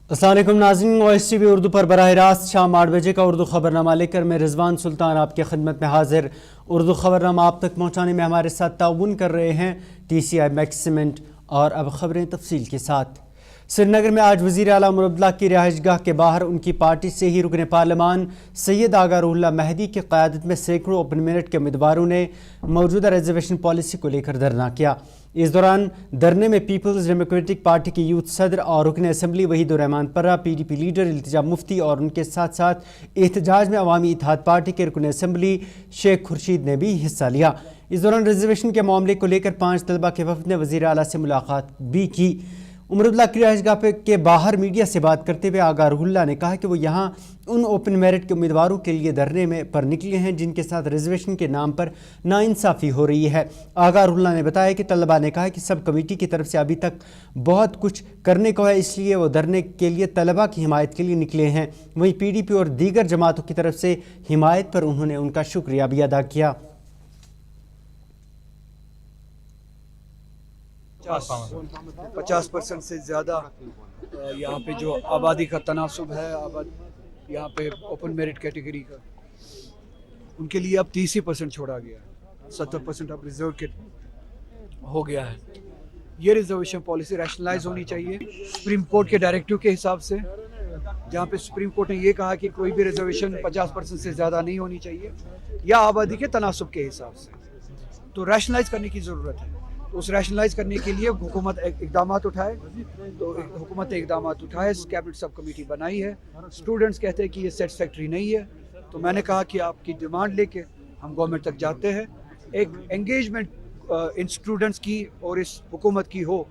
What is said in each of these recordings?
अस्सलाम वालेकुम नाज़रीन, OSTV उर्दू पर बराह रास्त शाम 8 बजे का उर्दू खबरनामा लेकर मैं रिजवान सुल्तान आपके खिदमत में हाजिर। उर्दू खबरनामा आप तक पहुँचाने में हमारे साथ ताउन कर रहे हैं TCI मैक्स सीमेंट। और अब खबरें तफसील के साथ। श्रीनगर में आज वज़ीर आला उमर अब्दुल्ला की रिहाइशगाह के बाहर उनकी पार्टी से ही रुकन पार्लिमान सैयद आगा रूहुल्लाह महदी की क़यादत में सैकड़ों ओपन मेरिट के उम्मीदवारों ने मौजूदा रिजर्वेशन पॉलिसी को लेकर धरना किया। इस दौरान धरने में पीपल्स डेमोक्रेटिक पार्टी के यूथ सदर और रुकन असम्बली वहीद रहमान पर्रा, PDP लीडर इल्तिजा मुफ्ती और उनके साथ साथ एहतजाज में अवामी इत्तेहाद पार्टी के रुकन असम्बली शेख खुर्शीद ने भी हिस्सा लिया। इस दौरान रिजर्वेशन के मामले को लेकर 5 तलबा के वफद ने वज़ीर आला से मुलाकात भी की। उमर अब्दुल्ला की रिहाइशगाह के बाहर मीडिया से बात करते हुए आगा रूहुल्लाह ने कहा कि वो यहाँ उन ओपन मेरिट के उम्मीदवारों के लिए धरने में पर निकले हैं जिनके साथ रिजर्वेशन के नाम पर नाइंसाफ़ी हो रही है। आगा रूहुल्लाह ने बताया कि तलबा ने कहा कि सब कमेटी की तरफ से अभी तक बहुत कुछ करने को है, इसलिए वो धरने के लिए तलबा की हिमायत के लिए निकले हैं। वहीं PDP और दीगर जमातों की तरफ से हिमायत पर उन्होंने उनका शुक्रिया भी अदा किया। 50% से ज़्यादा यहाँ पे जो आबादी का तनासुब है, यहाँ पे ओपन मेरिट कैटेगरी का, उनके लिए अब 30% छोड़ा गया है। 70% अब रिजर्व के हो गया है। ये रिजर्वेशन पॉलिसी रैशनलाइज होनी चाहिए सुप्रीम कोर्ट के डायरेक्टिव के हिसाब से, जहाँ पे सुप्रीम कोर्ट ने ये कहा कि कोई भी रिजर्वेशन 50% से ज़्यादा नहीं होनी चाहिए या आबादी के तनासुब के हिसाब से। तो रैशनलाइज करने की ज़रूरत है। उस रैशनलाइज करने के लिए हुकूमत इकदाम उठाए, तो हुकूमत ने इकदाम उठाए, कैबिनेट सब कमेटी बनाई है। स्टूडेंट्स कहते हैं कि ये सेटिस्फैक्ट्री नहीं है, तो मैंने कहा कि आपकी डिमांड लेके हम गवर्नमेंट तक जाते हैं। एक एंगेजमेंट इन स्टूडेंट्स की और इस हुकूमत की हो,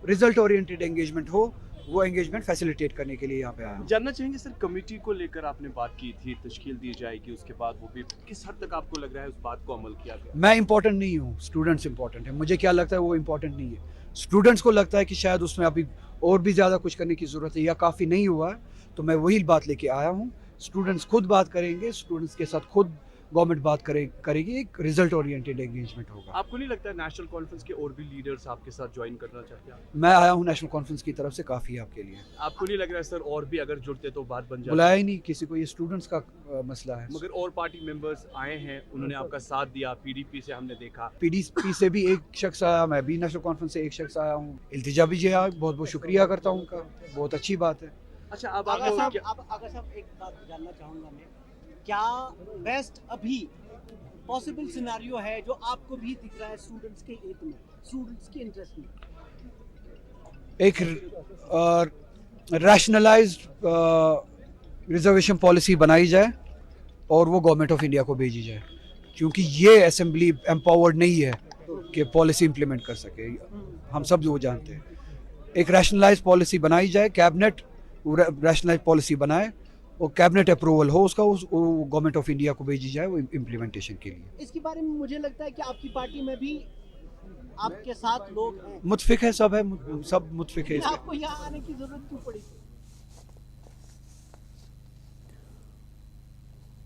रिजल्ट ओरिएंटेड एंगेजमेंट हो, वो एंगेजमेंट फैसिलिटेट करने के लिए यहाँ पे आया। जानना चाहेंगे सर, कमेटी को लेकर आपने बात की थी, तश्कील दी जाएगी, उसके बाद वो भी किस हद तक आपको लग रहा है उस बात को अमल किया गया? मैं इंपॉर्टेंट नहीं हूँ, स्टूडेंट्स इंपॉर्टेंट है। मुझे क्या लगता है वो इंपॉर्टेंट नहीं है। स्टूडेंट्स को लगता है कि शायद उसमें अभी और भी ज़्यादा कुछ करने की ज़रूरत है या काफ़ी नहीं हुआ है, तो मैं वही बात लेके आया हूँ। स्टूडेंट्स खुद बात करेंगे, स्टूडेंट्स के साथ खुद गवर्नमेंट बात करेगी, एक रिजल्ट ओरिएंटेड एंगेजमेंट होगा। आपको नहीं लगता है नेशनल कॉन्फ्रेंस के और भी लीडर्स आपके साथ ज्वाइन करना चाहते हैं? मैं आया हूँ नेशनल कॉन्फ्रेंस की तरफ से, काफ़ी है आपके लिए। आपको नहीं लग रहा है सर और भी अगर जुड़ते तो बात बन जाती? बुलाया ही नहीं किसी को, ये स्टूडेंट्स का मसला है। मगर और पार्टी मेंबर्स आए हैं, उन्होंने आपका साथ दिया। PDP से हमने देखा, PDP से भी एक शख्स आया, मैं भी नेशनल कॉन्फ्रेंस से एक शख्स आया हूँ। इल्तिजा भी जी आया, बहुत बहुत शुक्रिया करता हूँ उनका, बहुत अच्छी बात है। अच्छा, अब आगा साहब आपको एक बात जानना चाहूँगा मैं, क्या बेस्ट अभी पॉसिबल सिनेरियो है जो आपको भी दिख रहा है स्टूडेंट्स के हित में, स्टूडेंट्स के इंटरेस्ट में? एक रैशनलाइज्ड रिजर्वेशन पॉलिसी बनाई जाए और वो गवर्नमेंट ऑफ इंडिया को भेजी जाए, क्योंकि ये असेंबली एम्पावर्ड नहीं है कि पॉलिसी इंप्लीमेंट कर सके। हम सब वो जानते हैं। एक रैशनलाइज्ड पॉलिसी बनाई जाए, कैबिनेट रैशनलाइज्ड पॉलिसी बनाए और कैबिनेट अप्रूवल हो उसका, गवर्नमेंट ऑफ इंडिया को भेजी जाए वो इम्प्लीमेंटेशन के लिए। इसके बारे में मुझे लगता है कि आपकी पार्टी में भी आपके साथ लोग हैं, मुतफिक है, सब मुतफिक है। आपको यहाँ आने की जरूरत क्यों पड़ी?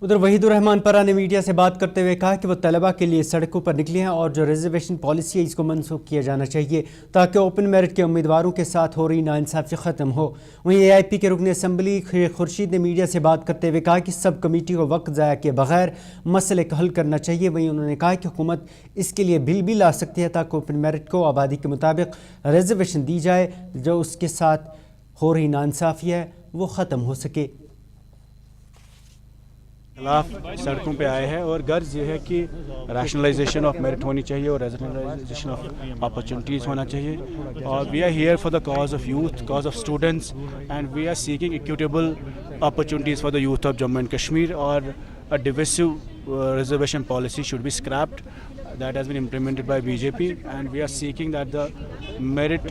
उधर वहीद रहमान पर्रा ने मीडिया से बात करते हुए कहा कि वो तलबा के लिए सड़कों पर निकले हैं और जो रिजर्वेशन पॉलिसी है इसको मनसूख किया जाना चाहिए ताकि ओपन मेरिट के उम्मीदवारों के साथ हो रही नाइंसाफ़ी ख़त्म हो। वहीं AIP के रुकन असम्बली खुर्शीद ने मीडिया से बात करते हुए कहा कि सब कमेटी को वक्त ज़ाया किए बगैर मसले का हल करना चाहिए। वहीं उन्होंने कहा कि हुकूमत इसके लिए बिल भी ला सकती है ताकि ओपन मेरिट को आबादी के मुताबिक रिजर्वेशन दी जाए, जो उसके साथ हो रही नाइंसाफ़ी है वो ख़त्म हो सके। खिलाफ सड़कों पे आए हैं और गर्ज ये है कि रैशनलाइजेशन ऑफ मेरिट होनी चाहिए और रैशनलाइजेशन ऑफ अपॉर्चुनिटीज़ होना चाहिए। और we are here for the cause of youth, cause of students, and we are seeking equitable opportunities for the youth of Jammu and Kashmir. और a divisive reservation policy should be scrapped that has been implemented by BJP, and we are seeking that the merit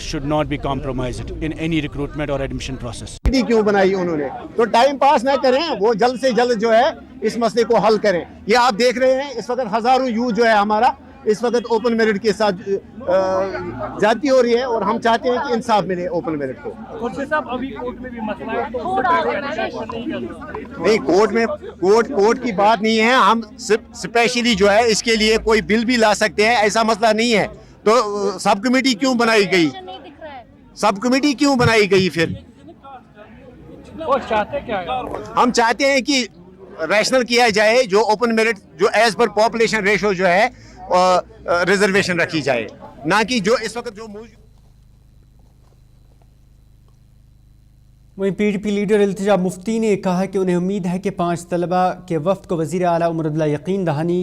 should not be compromised in any recruitment or admission process. क्यों बनाई उन्होंने? तो time pass ना करें, वो जल्द से जल्द जो है इस मसले को हल करें। ये आप देख रहे हैं इस वक्त हजारों यूथ जो है हमारा इस वक्त ओपन मेरिट के साथ जाती हो रही है और हम चाहते हैं कि इंसाफ मिले ओपन मेरिट को। अभी कोर्ट में भी मसला है, तो नहीं, कोर्ट की बात नहीं है। हम स्पेशली जो है इसके लिए कोई बिल भी ला सकते हैं, ऐसा मसला नहीं है। तो सब कमेटी क्यों बनाई गई? सब कमेटी क्यों बनाई गई फिर? वो चाहते क्या है? हम चाहते हैं कि रैशनल किया जाए, जो ओपन मेरिट जो एज पर पॉपुलेशन रेशो जो है रिजर्वेशन रखी जाए, ना कि जो इस वक्त जो वहीं PDP लीडर इल्तिजा मुफ्ती ने कहा कि उन्हें उम्मीद है कि 5 तलबा के वफ्द को वज़ीर आला उमर अब्दुल्ला यकीन दहानी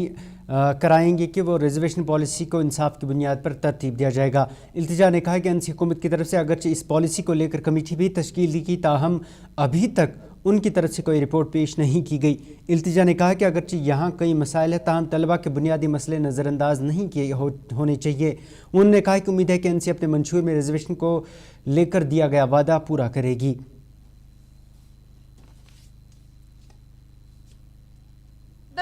कराएंगे कि वो रिजर्वेशन पॉलिसी को इंसाफ की बुनियाद पर तरतीब दिया जाएगा। इल्तिजा ने कहा कि एनसी हुकूमत की तरफ से अगरचे इस पॉलिसी को लेकर कमेटी भी तश्कील दी की, ताहम अभी तक उनकी तरफ से कोई रिपोर्ट पेश नहीं की गई। इल्तिजा ने कहा कि अगरचे यहाँ कई मसाइल है, ताहम तलबा के बुनियादी मसले नज़रअंदाज नहीं किए होने चाहिए। उन्होंने कहा कि उम्मीद है कि एनसी अपने मंशूर में रिजर्वेशन को लेकर दिया गया वादा पूरा करेगी।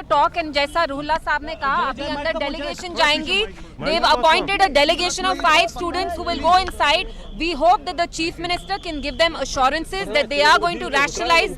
टॉक एंड जैसा रूहुल्ला साहब ने कहा, अभी अंदर डेलीगेशन जाएंगी। They have appointed a delegation of 5 students who will go inside. We hope that the chief minister can give them assurances that they are going to rationalize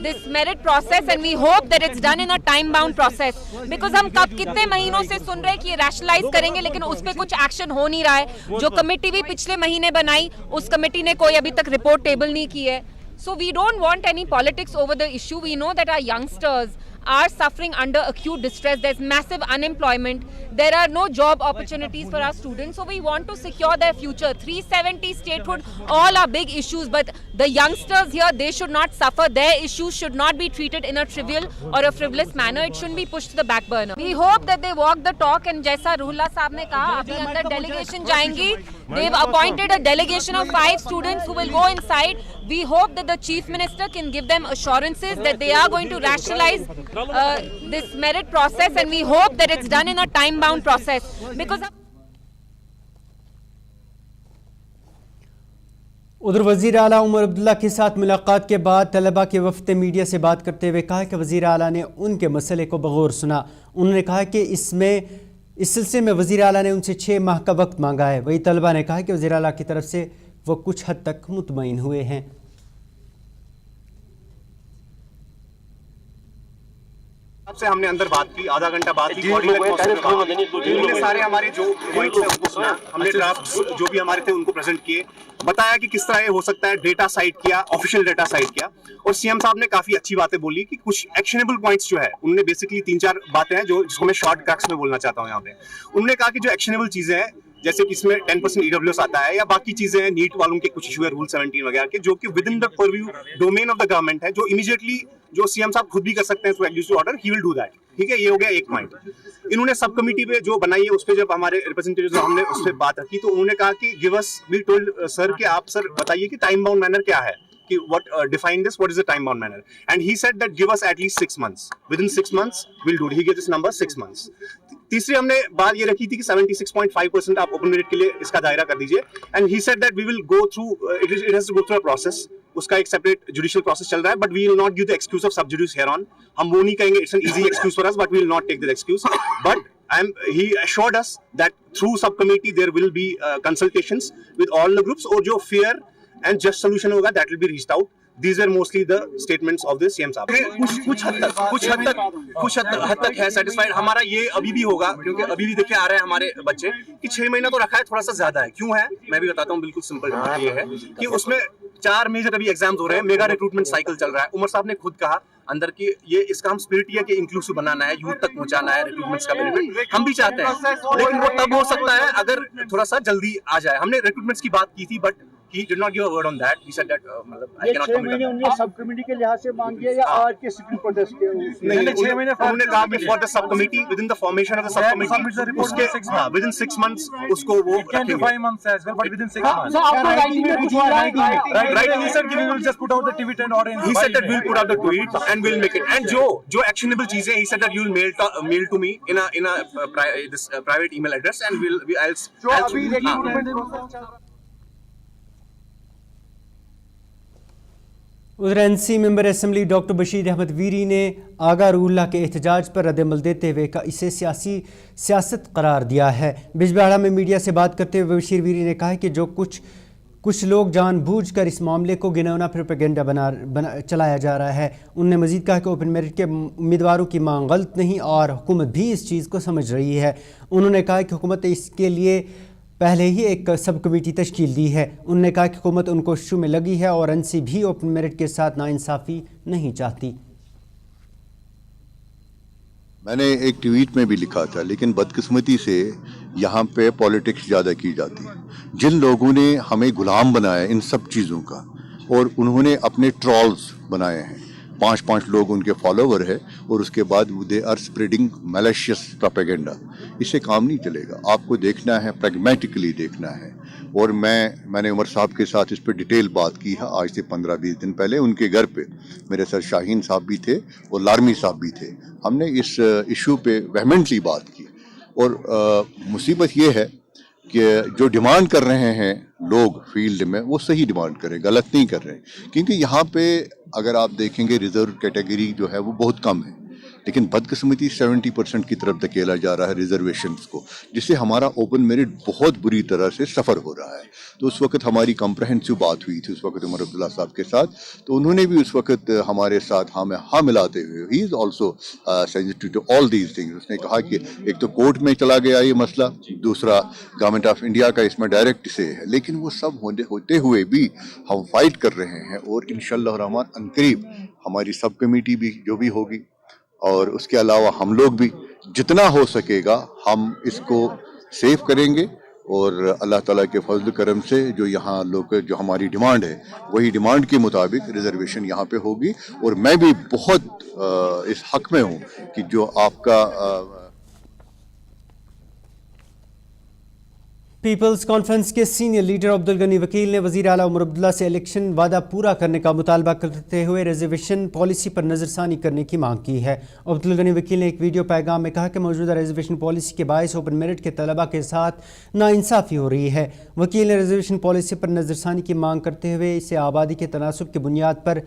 this merit process, and we hope that it's done in a time bound process. Because हम कब कितने महीनों से सुन रहे हैं कि ये rationalize करेंगे, लेकिन उस पे कुछ एक्शन हो नहीं रहा है। जो कमेटी भी पिछले महीने बनाई, उस कमेटी ने कोई अभी तक रिपोर्ट टेबल नहीं की है। So we don't want any politics over the issue. We know that our youngsters are suffering under acute distress. There's massive unemployment. There are no job opportunities for our students. So we want to secure their future. 370 statehood, all are big issues. But the youngsters here, they should not suffer. Their issues should not be treated in a trivial or a frivolous manner. It shouldn't be pushed to the back burner. We hope that they walk the talk. And जैसा रूहुल्ला साहब ने कहा, अभी अंदर delegation जाएंगी. They've appointed a delegation of 5 students who will go inside. We hope that the chief minister can give them assurances that they are going to rationalize this merit process, and we hope that it's done in a time bound process. Because उधर वज़ीर आला उमर अब्दुल्ला के साथ मुलाकात के बाद तलबा के वफ़द मीडिया से बात करते हुए कहा कि वज़ीर आला ने उनके मसले को बगौर सुना। उन्होंने कहा कि इस सिलसिले में वज़ीर आला ने उनसे 6 माह का वक्त मांगा है। वही तलबा ने कहा कि वज़ीर आला की तरफ से वो कुछ हद तक मुतमईन हुए हैं। से हमने अंदर बात की, आधा घंटा बात की, उन्होंने सारे हमारे जो पॉइंट्स हैं उनको सुना। हमने ड्राफ्ट जो भी हमारे थे उनको प्रेजेंट किए, बताया कि किस तरह ये हो सकता है। डेटा साइट किया, ऑफिशियल डेटा साइट किया, और सीएम साहब ने काफी अच्छी बातें बोली कि कुछ एक्शनेबल पॉइंट्स जो है, उन्होंने बेसिकली 3-4 बातें हैं जो जिसको मैं शॉर्ट कट्स में बोलना चाहता हूँ यहाँ पे। उन्होंने कहा कि जो एक्शनेबल चीजें हैं, जैसे कि इसमें 10% EWS आता है, या बाकी चीजें हैं, नीट वालों के कुछ इशू है रूल 17 वगैरह के, जो कि with in the purview domain of the government है, जो इमीडिएटली जो सीएम साहब खुद भी कर सकते हैं through executive order, he will do that. ठीक है, ये हो गया एक पॉइंट। इन्होंने सब कमेटी पे जो बनाई है उस पे जब हमारे रिप्रेजेंटेटिव हमने उस पे बात रखी, तो उन्होंने कहा कि give us, we told sir कि आप सर बताइए कि टाइम बाउंड मैनर क्या है, कि what define this, what is the time bound manner, and he said that give us at least 6 months, within 6 months we'll do it. He gave this number 6 months. तीसरी हमने बात ये रखी थी कि 76.5% आप ओपन मेरिट के लिए इसका दायरा कर दीजिए, and he said that we will go through it has to go through a process. उसका एक सेपरेट जुडिशियल प्रोसेस चल रहा है, but we will not give the excuse of sub judice here on. हम वो नहीं कहेंगे it's an easy excuse for us, but we will not take that excuse. But he assured us that through subcommittee there will be consultations with all the groups, और जो fair and just solution होगा that will be reached out. These are mostly the statements of the CM साहब। कुछ हद तक है satisfied। हमारा ये अभी भी होगा, क्योंकि अभी भी देखिए आ रहे हैं हमारे बच्चे कि 6 महीना तो रखा है, थोड़ा सा ज्यादा है। क्यों है मैं भी बताता हूँ, बिल्कुल सिंपल ये है कि उसमें 4 मेजर अभी एग्जाम्स हो रहे हैं, मेगा रिक्रूटमेंट साइकिल चल रहा है। उमर साहब ने खुद कहा अंदर की ये इसका हम स्पिरिट है कि इंक्लूसिव बनाना है, यूथ तक पहुंचाना है रिक्रूटमेंट्स का बेनिफिट, हम भी चाहते हैं, लेकिन वो तब हो सकता है अगर थोड़ा सा जल्दी आ जाए। हमने रिक्रूटमेंट्स की बात की थी, but he did not give a word on that. He said that I cannot commit on that. उन्होंने सब कमेटी के लिहाज से मांग किया या आज के सिविल प्रोटेस्ट के? नहीं, 6 महीने उन्होंने कहा कि for the subcommittee, within the formation of the subcommittee, उसके within 6 months उसको वो रखेंगे। 5 months as well, but within 6 months. So आपको राइटिंग में कुछ right, he said we will just put out the tweet and order. He said that we'll put out the tweet and we'll make it. And जो actionable चीजें, he said that you will mail to me in a this private email address, and I'll उधर NC member assembly doctor Bashir Ahmad Veeri ने आगा रूहुल्ला के एहतजाज पर रद्दमल देते हुए इसे सियासत करार दिया है। बिजबेहाड़ा में मीडिया से बात करते हुए बशीर वीरी ने कहा कि जो कुछ लोग जानबूझकर इस मामले को घिनौना प्रोपेगेंडा चलाया जा रहा है। उन्होंने मजीद कहा कि ओपन मेरिट के उम्मीदवारों की मांग गलत नहीं और हुकूमत भी इस चीज़ को समझ रही है। उन्होंने कहा कि हुकूमत इसके लिए پہلے ہی ایک سب کمیٹی تشکیل دی ہے. انہوں نے کہا کہ حکومت ان کوششوں میں لگی ہے اور NC بھی اوپن میرٹ کے ساتھ ناانصافی نہیں چاہتی. میں نے ایک ٹویٹ میں بھی لکھا تھا، لیکن بدقسمتی سے یہاں پہ پالیٹکس زیادہ کی جاتی ہے. جن لوگوں نے ہمیں غلام بنایا ان سب چیزوں کا، اور انہوں نے اپنے ٹرولز بنائے ہیں، 5 لوگ ان کے فالوور ہیں، اور اس کے بعد دے آر اسپریڈنگ میلیشیس پروپیگنڈا. اس سے کام نہیں چلے گا. آپ کو دیکھنا ہے، پریگمیٹکلی دیکھنا ہے. اور میں نے عمر صاحب کے ساتھ اس پہ ڈیٹیل بات کی ہے آج سے 15-20 دن پہلے. ان کے گھر پہ میرے سر شاہین صاحب بھی تھے اور لارمی صاحب بھی تھے. ہم نے اس ایشو پہ ویہمنٹلی بات کی. اور مصیبت یہ ہے کہ جو ڈیمانڈ کر رہے ہیں لوگ فیلڈ میں، وہ صحیح ڈیمانڈ کریں، غلط نہیں کر رہے. کیونکہ یہاں پہ اگر آپ دیکھیں گے ریزرو کیٹیگری جو ہے وہ بہت کم ہے، لیکن بدقسمتی 70% کی طرف دھکیلا جا رہا ہے ریزرویشنز کو، جس سے ہمارا اوپن میرٹ بہت بری طرح سے سفر ہو رہا ہے. تو اس وقت ہماری کمپریہنسو بات ہوئی تھی اس وقت عمر عبداللہ صاحب کے ساتھ، تو انہوں نے بھی اس وقت ہمارے ساتھ ہاں ملاتے ہوئے، he is also sensitive to all these things. اس نے کہا کہ ایک تو کورٹ میں چلا گیا یہ مسئلہ، دوسرا گورنمنٹ آف انڈیا کا اس میں ڈائریکٹ سے ہے، لیکن وہ سب ہوتے ہوئے بھی ہم فائٹ کر رہے ہیں. اور انشاءاللہ الرحمن عنقریب ہماری سب کمیٹی بھی جو بھی ہوگی، اور اس کے علاوہ ہم لوگ بھی جتنا ہو سکے گا ہم اس کو سیو کریں گے. اور اللہ تعالیٰ کے فضل کرم سے جو یہاں لوگ جو ہماری ڈیمانڈ ہے وہی ڈیمانڈ کے مطابق ریزرویشن یہاں پہ ہوگی. اور میں بھی بہت اس حق میں ہوں کہ جو آپ کا پیپلز کانفرنس کے سینئر لیڈر عبدالغنی وکیل نے وزیر اعلیٰ عمر عبداللہ سے الیکشن وعدہ پورا کرنے کا مطالبہ کرتے ہوئے ریزرویشن پالیسی پر نظر ثانی کرنے کی مانگ کی ہے. عبدالغنی وکیل نے ایک ویڈیو پیغام میں کہا کہ موجودہ ریزرویشن پالیسی کے باعث اوپن میرٹ کے طلباء کے ساتھ ناانصافی ہو رہی ہے. وکیل نے ریزرویشن پالیسی پر نظر ثانی کی مانگ کرتے ہوئے اسے آبادی کے تناسب کی بنیاد پر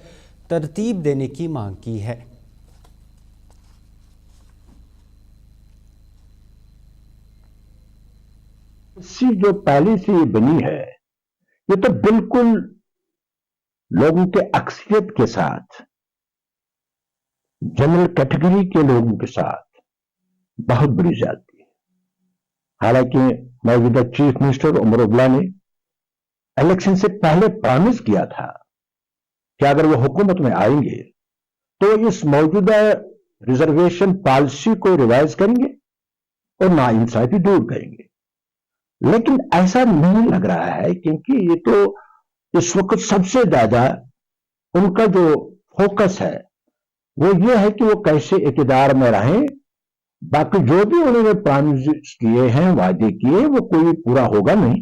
ترتیب دینے کی مانگ کی ہے. جو پالیسی بنی ہے یہ تو بالکل لوگوں کے اکثریت کے ساتھ، جنرل کیٹیگری کے لوگوں کے ساتھ بہت بڑی زیادتی ہے. حالانکہ موجودہ چیف منسٹر عمر عبداللہ نے الیکشن سے پہلے پرامس کیا تھا کہ اگر وہ حکومت میں آئیں گے تو اس موجودہ ریزرویشن پالیسی کو ریوائز کریں گے اور ناانصافی دور کریں گے. لیکن ایسا نہیں لگ رہا ہے، کیونکہ یہ تو اس وقت سب سے زیادہ ان کا جو فوکس ہے وہ یہ ہے کہ وہ کیسے اقتدار میں رہیں. باقی جو بھی انہوں نے پرامس کیے ہیں، وعدے کیے، وہ کوئی پورا ہوگا نہیں.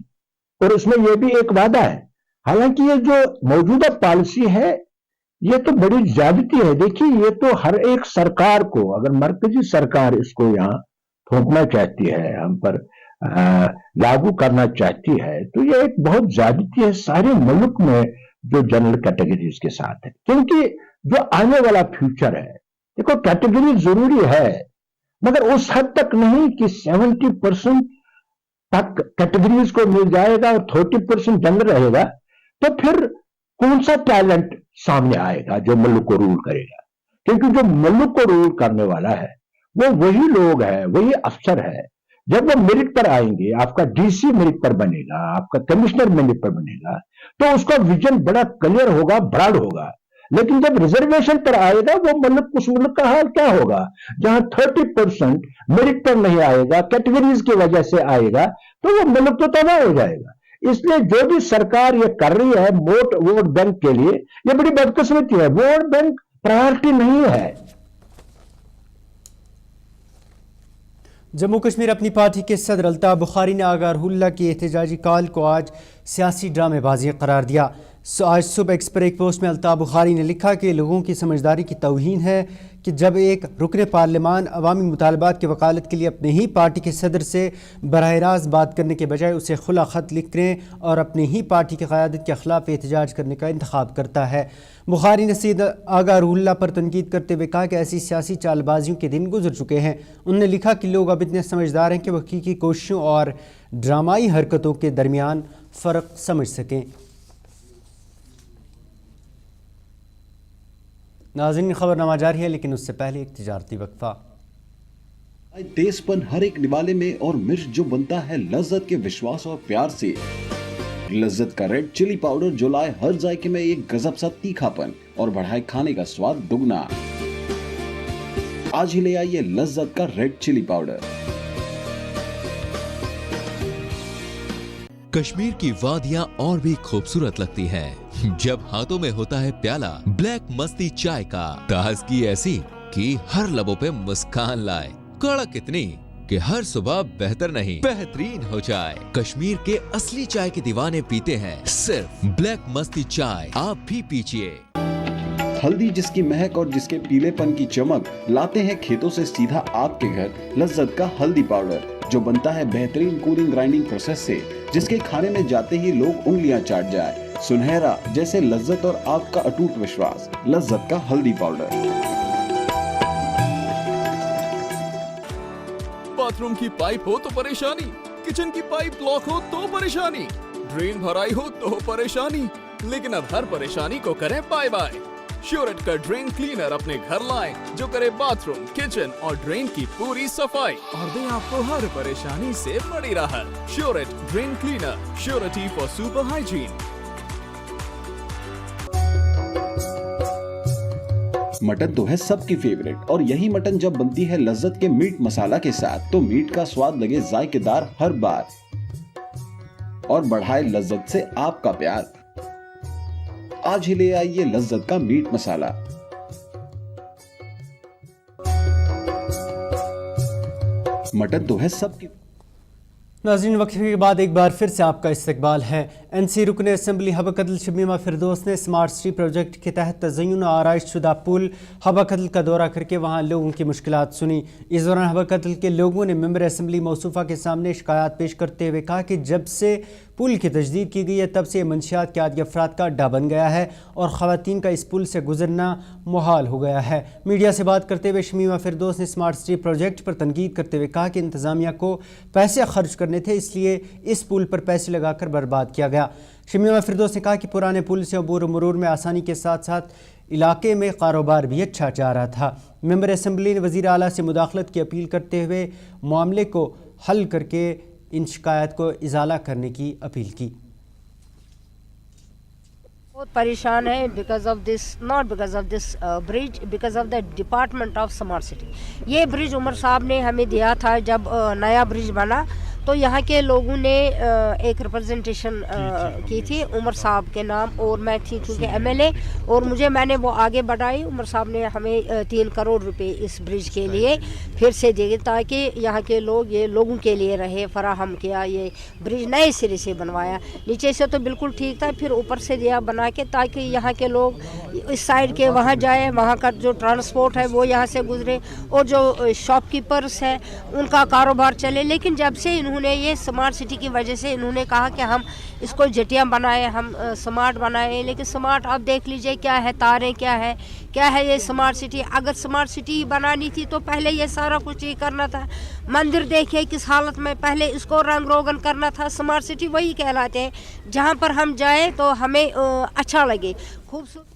اور اس میں یہ بھی ایک وعدہ ہے، حالانکہ یہ جو موجودہ پالیسی ہے یہ تو بڑی زیادتی ہے. دیکھیے یہ تو ہر ایک سرکار کو، اگر مرکزی سرکار اس کو یہاں تھوپنا چاہتی ہے، ہم پر لاگو کرنا چاہتی ہے، تو یہ ایک بہت زیادتی ہے سارے ملک میں جو جنرل کیٹیگریز کے ساتھ ہے. کیونکہ جو آنے والا فیوچر ہے، دیکھو کیٹیگری ضروری ہے مگر اس حد تک نہیں کہ 70% تک کیٹیگریز کو مل جائے گا اور 30% جنرل رہے گا تو پھر کون سا ٹیلنٹ سامنے آئے گا جو ملک کو رول کرے گا. کیونکہ جو ملک کو رول کرنے والا ہے وہ وہی لوگ ہے، وہی افسر ہے. جب وہ میرٹ پر آئیں گے، آپ کا ڈی سی میرٹ پر بنے گا، آپ کا کمشنر میرٹ پر بنے گا، تو اس کا ویژن بڑا کلیئر ہوگا، براڈ ہوگا. لیکن جب ریزرویشن پر آئے گا وہ ملک، اس ملک کا حال کیا ہوگا جہاں 30% میرٹ پر نہیں آئے گا، کیٹیگریز کی وجہ سے آئے گا، تو وہ ملک تو تباہ ہو جائے گا. اس لیے جو بھی سرکار یہ کر رہی ہے ووٹ بینک کے لیے، یہ بڑی بدقسمتی ہے. ووٹ بینک پرائرٹی نہیں ہے. جموں کشمیر اپنی پارٹی کے صدر الطاف بخاری نے آغا رح اللہ کی احتجاجی کال کو آج سیاسی ڈرامے بازی قرار دیا. آج صبح ایکس پر ایک پوسٹ میں الطاف بخاری نے لکھا کہ لوگوں کی سمجھداری کی توہین ہے کہ جب ایک رکن پارلیمان عوامی مطالبات کی وکالت کے لیے اپنے ہی پارٹی کے صدر سے براہ راست بات کرنے کے بجائے اسے کھلا خط لکھنے اور اپنی ہی پارٹی کی قیادت کے خلاف احتجاج کرنے کا انتخاب کرتا ہے. بخاری نے سید آغا رح اللہ پر تنقید کرتے ہوئے کہا کہ ایسی سیاسی چال بازیوں کے دن گزر چکے ہیں. انہوں نے لکھا کہ لوگ اب اتنے سمجھدار ہیں کہ وہ حقیقی کوششوں اور ڈرامائی حرکتوں کے درمیان فرق سمجھ سکیں. ناظرین خبرنامہ جاری ہے لیکن اس سے پہلے ایک تجارتی وقفہ. तेजपन हर एक निवाले में और मिर्च जो बनता है लज्जत के विश्वास और प्यार से। लज्जत का रेड चिली पाउडर जो लाए हर जायके में एक गजब सा तीखापन और बढ़ाए खाने का स्वाद दुगना। आज ही ले आइए लज्जत का रेड चिली पाउडर। कश्मीर की वादियां और भी खूबसूरत लगती हैं जब हाथों में होता है प्याला ब्लैक मस्ती चाय का। ताजगी ऐसी कि हर लबों पे मुस्कान लाए, कड़क इतनी कि हर सुबह बेहतर नहीं बेहतरीन हो जाए। कश्मीर के असली चाय के दीवाने पीते हैं सिर्फ ब्लैक मस्ती चाय, आप भी पीजिए। हल्दी जिसकी महक और जिसके पीलेपन की चमक लाते हैं खेतों से सीधा आपके घर। लज्जत का हल्दी पाउडर जो बनता है बेहतरीन कूलिंग ग्राइंडिंग प्रोसेस से, जिसके खाने में जाते ही लोग उंगलियां चाट जाए। सुनहरा जैसे लज्जत और आपका अटूट विश्वास। लज्जत का हल्दी पाउडर। बाथरूम की पाइप हो तो परेशानी, किचन की पाइप ब्लॉक हो तो परेशानी, ड्रेन भराई हो तो परेशानी, लेकिन अब हर परेशानी को करें बाय बाय। श्योरेट का ड्रेन क्लीनर अपने घर लाएं जो करे बाथरूम, किचन और ड्रेन की पूरी सफाई और दे आपको हर परेशानी से बड़ी राहत। श्योरेट drain cleaner, surety for super hygiene. Mutton तो है सबकी फेवरेट और यही मटन जब बनती है लज्जत के मीट मसाला के साथ तो मीट का स्वाद लगे जायकेदार हर बार और बढ़ाए लज्जत से आपका प्यार। आज ही ले आइए लज्जत का मीट मसाला। मटन तो है सबकी। नाज़रीन, वक्फे के बाद एक बार फिर से आपका इस्तकबाल है। NC रुकन असम्बली हबा कदल शमीमा फिरदौस ने स्मार्ट सिटी प्रोजेक्ट के तहत तज़य्युन आराइश शुदा पुल हबा कदल का दौरा करके वहाँ लोगों की मुश्किलात सुनी। इस दौरान हबा कदल के लोगों ने मेंबर असम्बली मौसूफ़ा के सामने शिकायत पेश करते हुए कहा कि जब से पुल की तजदीद की गई है तब से मंशियात के आदि अफराद का अड्डा बन गया है और ख़वातीन का इस पुल से गुजरना मुहाल हो गया है। मीडिया से बात करते हुए शमीमा फिरदौस ने स्मार्ट सिटी प्रोजेक्ट पर तनकीद करते हुए कहा कि इंतज़ामिया को पैसे खर्च करने थे, इसलिए इस पुल पर पैसे लगाकर बर्बाद किया गया। शमीमा फिरदौस ने कहा कि पुराने पुल से अबूर मरूर में आसानी के साथ साथ इलाके में कारोबार भी अच्छा जा रहा था। मेंबर असम्बली ने वज़ीर आला से मुदाखलत की अपील करते हुए मामले को हल करके इन शिकायत को इजाला करने की अपील की। बहुत परेशान है because of this, not because of this bridge, because of the department of smart city. ये ब्रिज उमर साहब ने हमें दिया था जब नया ब्रिज बना, तो यहाँ के लोगों ने एक रिप्रेजेंटेशन की थी उमर साहब के नाम, और मैं थी चूँकि MLA और मैंने वो आगे बढ़ाई। उमर साहब ने हमें 3 करोड़ रुपए इस ब्रिज के लिए फिर से दिए ताकि यहाँ के लोग, ये लोगों के लिए रहे, फराहम किया। ये ब्रिज नए सिरे से बनवाया, नीचे से तो बिल्कुल ठीक था, फिर ऊपर से दिया बना के ताकि यहाँ के लोग इस साइड के वहाँ जाए, वहाँ का जो ट्रांसपोर्ट है वो यहाँ से गुजरे और जो शॉपकीपर्स हैं उनका कारोबार चले। लेकिन जब से उन्होंने ये स्मार्ट सिटी की वजह से इन्होंने कहा कि हम इसको जटिया बनाए, हम स्मार्ट बनाए, लेकिन स्मार्ट आप देख लीजिए क्या है, तारें क्या है ये स्मार्ट सिटी। अगर स्मार्ट सिटी बनानी थी तो पहले ये सारा कुछ ये करना था। मंदिर देखिए किस हालत में, पहले इसको रंग रोगन करना था। स्मार्ट सिटी वही कहलाते हैं जहाँ पर हम जाए तो हमें अच्छा लगे, खूबसूरत।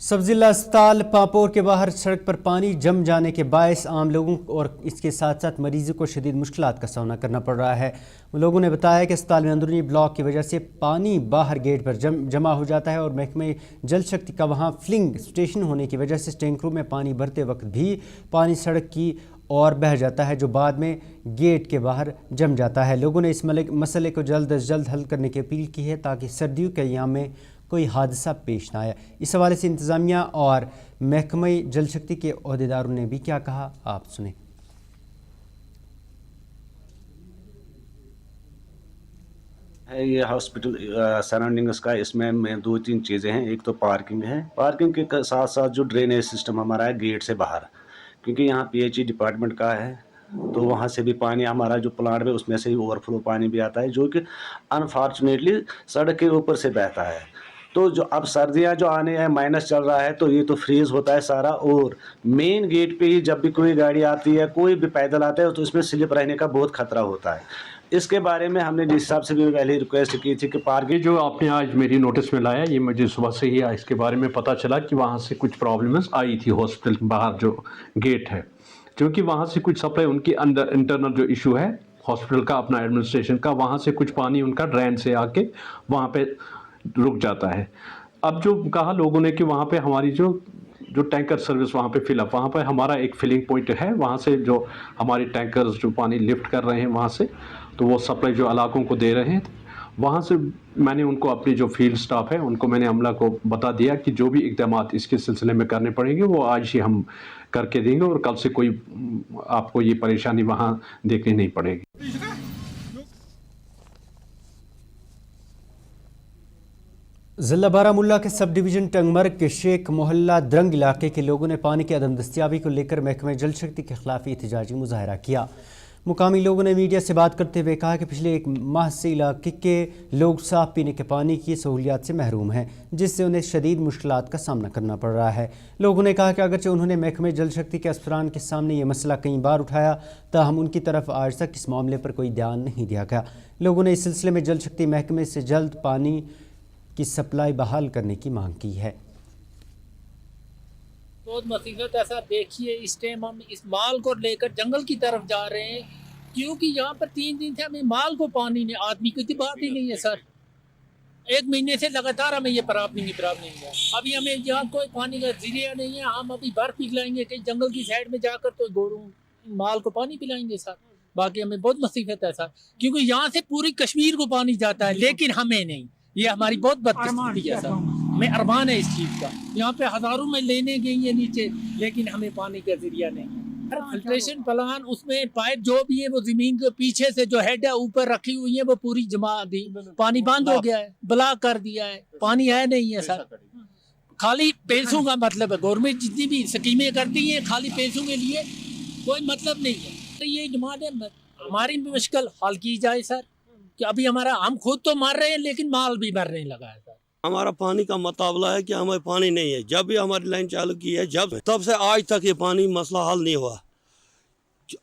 सब जिला अस्पताल पापोर के बाहर सड़क पर पानी जम जाने के बायस आम लोगों और इसके साथ साथ मरीजों को शदीद मुश्किलात का सामना करना पड़ रहा है। लोगों ने बताया कि अस्पताल में अंदरूनी ब्लॉक की वजह से पानी बाहर गेट पर जमा हो जाता है और महकमे जल शक्ति का वहां फिलिंग स्टेशन होने की वजह से टैंकरों में पानी भरते वक्त भी पानी सड़क की और बह जाता है, जो बाद में गेट के बाहर जम जाता है। लोगों ने इस मसले को जल्द अज जल्द हल करने की अपील की है ताकि सर्दियों के अय्याम में कोई हादसा पेश ना आए। इस हवाले से इंतज़ामिया और महकमे जल शक्ति के अहदेदारों ने भी क्या कहा, आप सुने। है ये हॉस्पिटल सराउंडिंग्स का, इसमें 2-3 चीज़ें हैं। एक तो पार्किंग है, पार्किंग के साथ साथ जो ड्रेनेज सिस्टम हमारा है गेट से बाहर, क्योंकि यहाँ PHE डिपार्टमेंट का है तो वहाँ से भी पानी हमारा जो प्लांट में उसमें से ही ओवरफ्लो पानी भी आता है जो कि अनफॉर्चुनेटली सड़क के ऊपर से बहता है। तो जो अब सर्दियाँ जो आने हैं, माइनस चल रहा है तो ये तो फ्रीज होता है सारा, और मेन गेट पे ही जब भी कोई गाड़ी आती है, कोई भी पैदल आता है तो इसमें स्लिप रहने का बहुत खतरा होता है। इसके बारे में हमने डी साहब से भी पहले रिक्वेस्ट की थी कि पार्क ये जो आपने आज मेरी नोटिस में लाया, ये मुझे सुबह से ही इसके बारे में पता चला कि वहाँ से कुछ प्रॉब्लम्स आई थी हॉस्पिटल के बाहर जो गेट है, क्योंकि वहाँ से कुछ सप्लाई उनकी अंदर इंटरनल जो इशू है हॉस्पिटल का अपना एडमिनिस्ट्रेशन का, वहाँ से कुछ पानी उनका ड्रेन से आके वहाँ पे रुक जाता है। अब जो कहा लोगों ने कि वहाँ पे हमारी जो टैंकर सर्विस वहाँ पे फिलअप, वहाँ पे हमारा एक फिलिंग पॉइंट है, वहाँ से जो हमारी टैंकर्स जो पानी लिफ्ट कर रहे हैं वहाँ से, तो वो सप्लाई जो इलाकों को दे रहे हैं, वहाँ से मैंने उनको अपनी जो फील्ड स्टाफ है उनको मैंने अमला को बता दिया कि जो भी इक़दामात इसके सिलसिले में करने पड़ेंगे वो आज ही हम करके देंगे और कल से कोई आपको ये परेशानी वहाँ देखनी नहीं पड़ेगी। ज़िला बारामुल्ला के सब डिवीज़न टंगमर्ग के शेख मोहल्ला द्रंग इलाके के लोगों ने पानी की अदम दस्तियाबी को लेकर महकमे जल शक्ति के खिलाफ एहतजाजी मुजाहरा किया। मुकामी लोगों ने मीडिया से बात करते हुए कहा कि पिछले 1 माह से इलाके के लोग साफ पीने के पानी की सहूलियात से महरूम हैं, जिससे उन्हें शदीद मुश्किलात का सामना करना पड़ रहा है। लोगों ने कहा कि अगरचे उन्होंने महकमे जल शक्ति के अफसरान के सामने ये मसला कई बार उठाया, ताहम उनकी तरफ आज तक इस मामले पर कोई ध्यान नहीं दिया गया। लोगों ने इस सिलसिले में जल शक्ति महकमे से जल्द पानी की सप्लाई बहाल करने की मांग की है। बहुत मुसीबत ऐसा देखिए, इस टाइम हम इस माल को लेकर जंगल की तरफ जा रहे हैं, क्योंकि यहाँ पर 3 दिन से हमें माल को पानी नहीं, आदमी की तो बात ही नहीं है सर। 1 महीने से लगातार हमें ये प्रॉब्लम है। अभी हमें यहाँ कोई पानी का जरिया नहीं है, हम अभी बर्फ पिघलाएंगे कहीं जंगल की साइड में जाकर तो गोरू माल को पानी पिलाएंगे सर। बाकी हमें बहुत मुसीबत है सर, क्योंकि यहाँ से पूरी कश्मीर को पानी जाता है लेकिन हमें नहीं। ये हमारी बहुत बदकिस्मती है सर, हमें अरमान है इस चीज़ का। यहाँ पे हज़ारों में लेने गई है नीचे, लेकिन हमें पानी का जरिया नहीं। फिल्ट्रेशन प्लान उसमें पाइप जो भी है वो जमीन के पीछे से जो हेड है ऊपर रखी हुई है वो पूरी जमा दी, पानी बंद हो गया है, ब्लॉक कर दिया है, पानी है नहीं है सर। खाली पैसों का मतलब है, गवर्नमेंट जितनी भी स्कीमें करती है खाली पैसों के लिए, कोई मतलब नहीं है। तो ये डिमांड है हमारी मुश्किल हल की जाए सर, कि अभी हम खुद तो मर रहे हैं लेकिन माल भी मरने लगा है सर। हमारा पानी का मुकाबला है कि हमें पानी नहीं है। जब भी हमारी लाइन चालू की है तब से आज तक ये पानी मसला हल नहीं हुआ।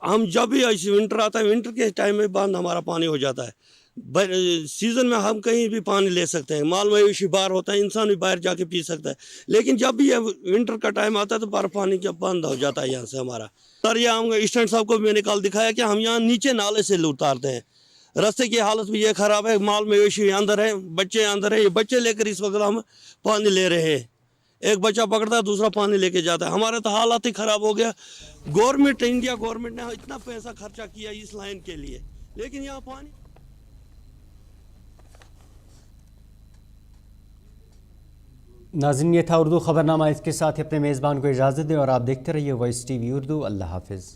हम जब भी विंटर आता है, विंटर के टाइम में बंद हमारा पानी हो जाता है। सीजन में हम कहीं भी पानी ले सकते हैं, माल मवेशी बाहर होता है, इंसान भी बाहर जाके पी सकता है। लेकिन जब भी विंटर का टाइम आता है तो बर्फ पानी का बंद हो जाता है यहाँ से हमारा। सर ये हम स्टूडेंट साहब को मैंने कल दिखाया कि हम यहाँ नीचे नाले से उतारते हैं। रास्ते की हालत भी ये ख़राब है, माल मवेशी अंदर है, बच्चे अंदर है। ये बच्चे लेकर इस वक्त हम पानी ले रहे हैं। एक बच्चा पकड़ता है, दूसरा पानी लेके जाता है। हमारे तो हालात ही ख़राब हो गया। गवर्नमेंट, इंडिया गवर्नमेंट ने इतना पैसा खर्चा किया इस लाइन के लिए, लेकिन यहाँ पानी। नाज़रीन, ये था उर्दू खबरनामा। इसके साथ ही अपने मेज़बान को इजाज़त दें और आप देखते रहिए वॉइस TV उर्दू। अल्लाह हाफिज़।